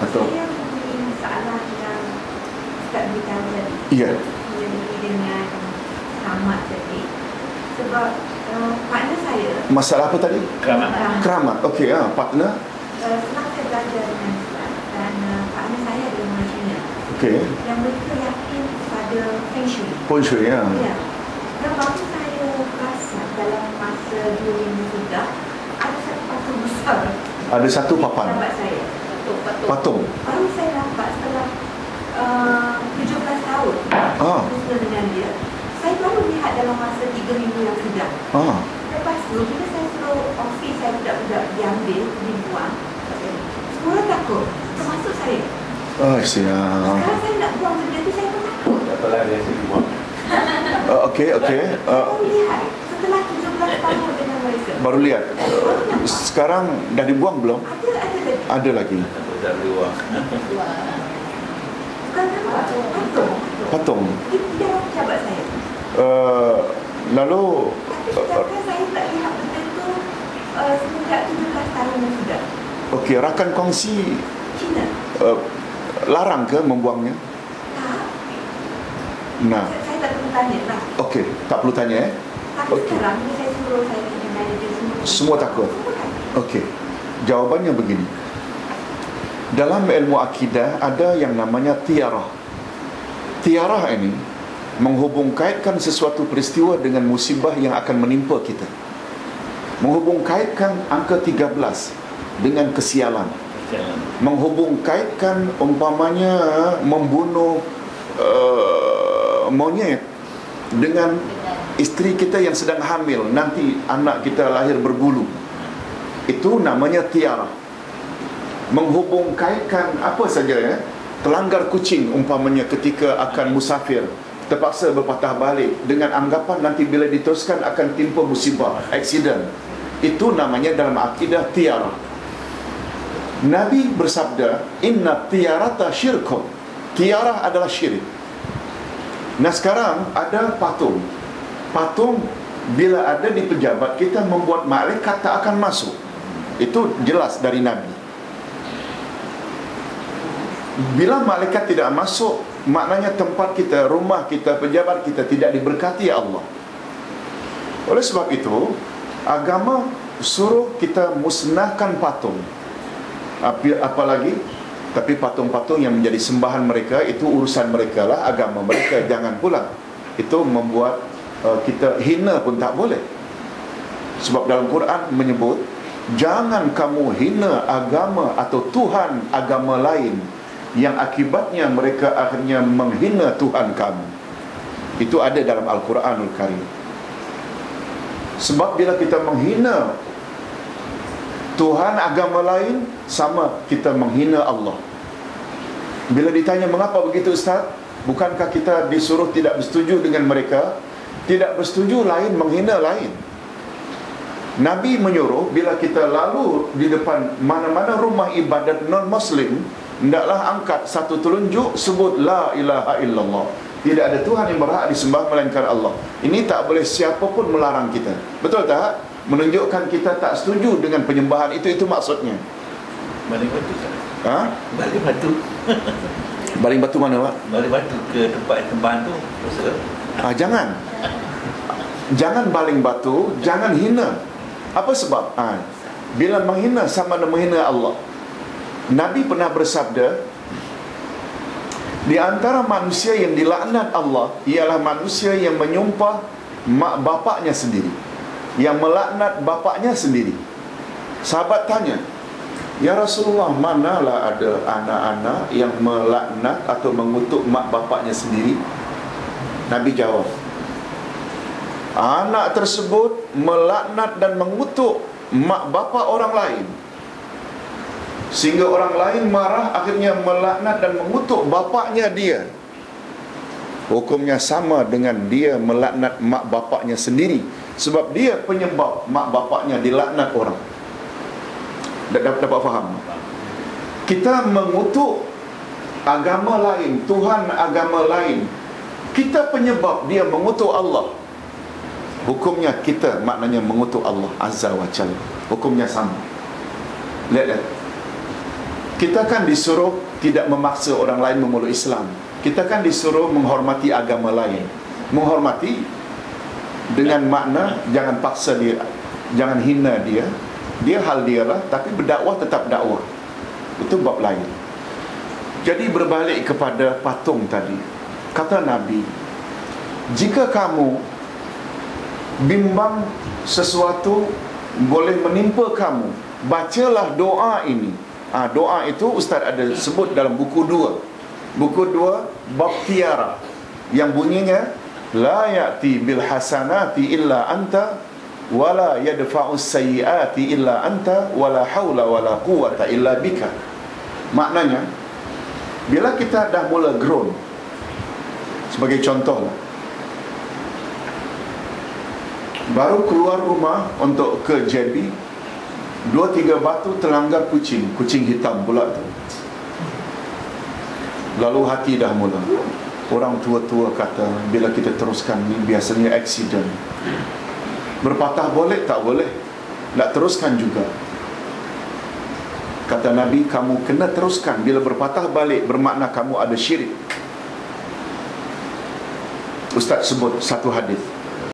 Atau saya mempunyai masalah yang Ustaz beritahu tadi. iya, Dengan keramat tadi. Sebab partner saya masalah apa tadi? Keramat. Keramat. Okey, partner. senang saya belajar dengan Islam dan partner saya adalah orang Cina Okey. yang mereka yakin pada Feng Shui. Feng Shui ya. Ya. Dan baru saya perasan dalam masa 2 minggu sudah ada satu patung besar Ada satu papan. sahabat saya. Patung. Baru saya nampak setelah 17 tahun bersama dengan dia. Saya baru lihat dalam masa 3 minggu yang sudah. Lepas tu, bila saya suruh ofis saya budak-budak diambil, dibuang, semua orang takut, termasuk saya. Siap. Sekarang saya nak buang benda tu, saya pun takut. Tak apalah, dia asyik buang. Okey. Saya baru lihat setelah 17 tahun dengan mereka. Baru lihat. Sekarang dah dibuang belum? Ada lagi. Ada lagi. Takut tak boleh buang. Bukan nampak, patung. Patung. Di dalam jabat saya. Lalu Tapi sedangkan saya tak lihat benda tu semenjak 17 tahun yang sudah. okey, rakan kongsi Cina. larang ke membuangnya? Tak. Nah, Saya tak perlu tanya lah. okey, tak perlu tanya Tapi Okey. sekarang bila saya suruh saya pergi manager Semua takut. Semua takut. Okey. Jawabannya begini. Dalam ilmu akidah ada yang namanya tiarah. Tiarah ini menghubung kaitkan sesuatu peristiwa dengan musibah yang akan menimpa kita. Menghubung kaitkan angka 13 dengan kesialan. Menghubung kaitkan umpamanya membunuh monyet dengan isteri kita yang sedang hamil, nanti anak kita lahir berbulu. Itu namanya tiarah. Menghubung kaitkan apa saja telanggar kucing umpamanya ketika akan musafir, terpaksa berpatah balik dengan anggapan nanti bila diteruskan akan timpa musibah, aksiden. Itu namanya dalam akidah tiarah. Nabi bersabda, inna tiarata syirkun. Tiarah adalah syirik. Nah sekarang ada patung. Patung bila ada di pejabat kita membuat malaikat tak akan masuk. Itu jelas dari Nabi. Bila malaikat tidak masuk, maknanya tempat kita, rumah kita, pejabat kita tidak diberkati Allah. Oleh sebab itu, agama suruh kita musnahkan patung. Apalagi, tapi patung-patung yang menjadi sembahan mereka, itu urusan mereka lah, agama mereka. Jangan pula itu membuat kita hina pun tak boleh. Sebab dalam Quran menyebut, jangan kamu hina agama atau Tuhan agama lain, yang akibatnya mereka akhirnya menghina Tuhan kamu. Itu ada dalam Al-Quranul Karim. Sebab bila kita menghina Tuhan agama lain, sama kita menghina Allah. Bila ditanya mengapa begitu Ustaz, bukankah kita disuruh tidak bersetuju dengan mereka? Tidak bersetuju lain menghina lain. Nabi menyuruh bila kita lalu di depan mana-mana rumah ibadat non-Muslim, hendaklah angkat satu telunjuk, sebut la ilaha illallah. Tidak ada Tuhan yang berhak disembah melainkan Allah. Ini tak boleh siapa pun melarang kita. Betul tak? Menunjukkan kita tak setuju dengan penyembahan itu maksudnya. Baling batu kan? Baling batu. Baling batu mana Pak? Baling batu ke tempat sembahan tu. Jangan. Jangan baling batu, jangan hina. Apa sebab? Bila menghina sama ada menghina Allah. Nabi pernah bersabda, di antara manusia yang dilaknat Allah ialah manusia yang menyumpah mak bapaknya sendiri, yang melaknat bapaknya sendiri. Sahabat tanya, ya Rasulullah, manalah ada anak-anak yang melaknat atau mengutuk mak bapaknya sendiri? Nabi jawab, anak tersebut melaknat dan mengutuk mak bapa orang lain, sehingga orang lain marah, akhirnya melaknat dan mengutuk bapaknya dia. Hukumnya sama dengan dia melaknat mak bapaknya sendiri, sebab dia penyebab mak bapaknya dilaknat orang. Dapat faham? Kita mengutuk agama lain, Tuhan agama lain, kita penyebab dia mengutuk Allah. Hukumnya kita maknanya mengutuk Allah Azza wa Jalla. Hukumnya sama. Lihat. Kita kan disuruh tidak memaksa orang lain memeluk Islam. Kita kan disuruh menghormati agama lain. Menghormati dengan makna jangan paksa dia, jangan hina dia. Dia hal dia lah, tapi berdakwah tetap dakwah. Itu bab lain. Jadi berbalik kepada patung tadi, kata Nabi, jika kamu bimbang sesuatu boleh menimpa kamu, bacalah doa ini. Doa itu Ustaz ada sebut dalam buku 2. Buku 2 bab tiara, yang bunyinya la ya'ti bil hasanati illa anta wala yadfa'us sayyiati illa anta wala haula wala quwwata illa bika. Maknanya, bila kita dah mula grown, sebagai contoh lah, baru keluar rumah untuk ke JB, 2-3 batu terlanggar kucing hitam pula tu. Lalu hati dah mula. Orang tua-tua kata, bila kita teruskan ni biasanya aksiden. Berpatah boleh? Tak boleh. Nak teruskan juga. Kata Nabi, kamu kena teruskan. Bila berpatah balik, bermakna kamu ada syirik. Ustaz sebut satu hadis.